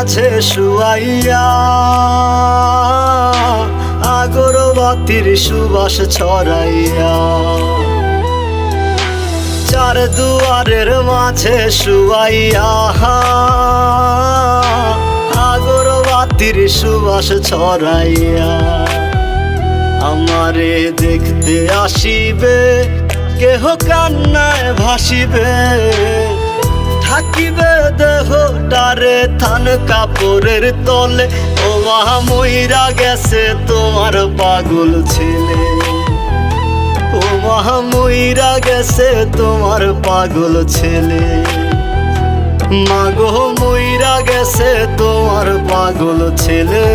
মাঝে শুয়াইয়া আগরবাতির সুবাস ছড়াইয়া, চার দুয়ারের মাঝে শুয়াইয়া আগরবাতির সুবাস ছড়াইয়া, আমারে দেখতে আসিবে কেহ কান্নায় ভাসিবে, থাকিবে দেহটারে থান কাপড়ের তলে। ও মা মইরা গেছে তোমার পাগল ছেলে, ও মা মইরা গেছে তোমার পাগল ছেলে, মাগো মইরা গেছে তোমার পাগল ছেলে।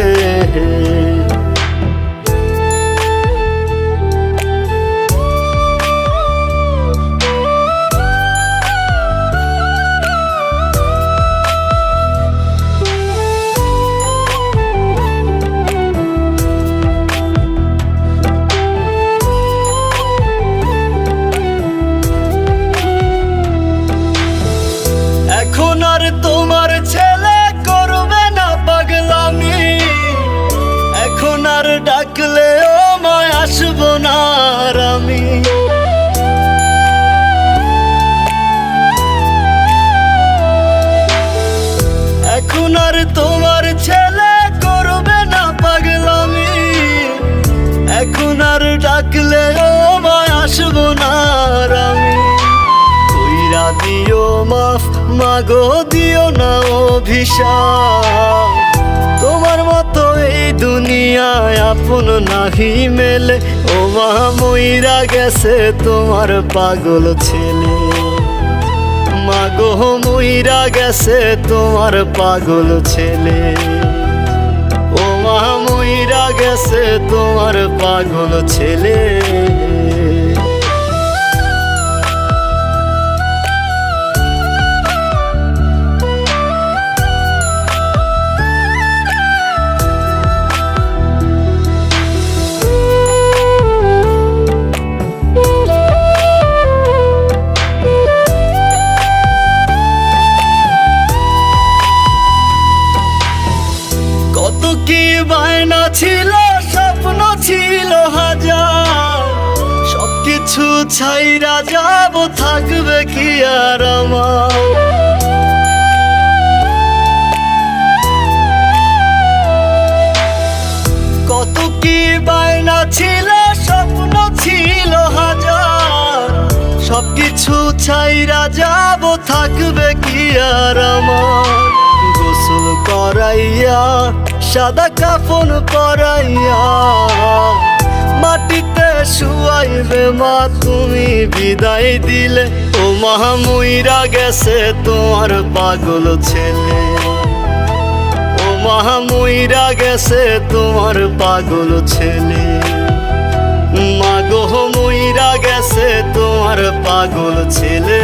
এখন আর তোমার ছেলে করবে না পাগলামি, এখন আর ডাকলেও মায় আসবো না আর আমি। এখন আর তোমার ছেলে করবে না পাগলামি, এখন আর ডাকলেও মায় আসবো না আর আমি। কইরা দিও মাফ মাগো, দিও না অভিশাপ, তোমার মতো এই দুনিয়ায় আপন নাহি মেলে। ও মা মইরা গেছে তোমার পাগল ছেলে, মাগো মইরা গেছে তোমার পাগল ছেলে, ও মা মইরা গেছে তোমার পাগল ছেলে। কি বায়না ছিল, স্বপ্ন ছিল হাজার, সবকিছু ছাইরা যাব, থাকবে কি আর আমার। কত কি বায়না ছিল, স্বপ্ন ছিল হাজার, সবকিছু ছাইরা যাব, থাকবে কি আর আমার। গোসল করাইয়া সাদা কাফন পরাইয়া মাটিতে শুয়াইবে মা তুমি বিদায় দিলে। ও মা মইরা গেছে তোমার পাগল ছেলে, ও মা মইরা গেছে তোমার পাগল ছেলে, মাগো মইরা গেছে তোমার পাগল ছেলে।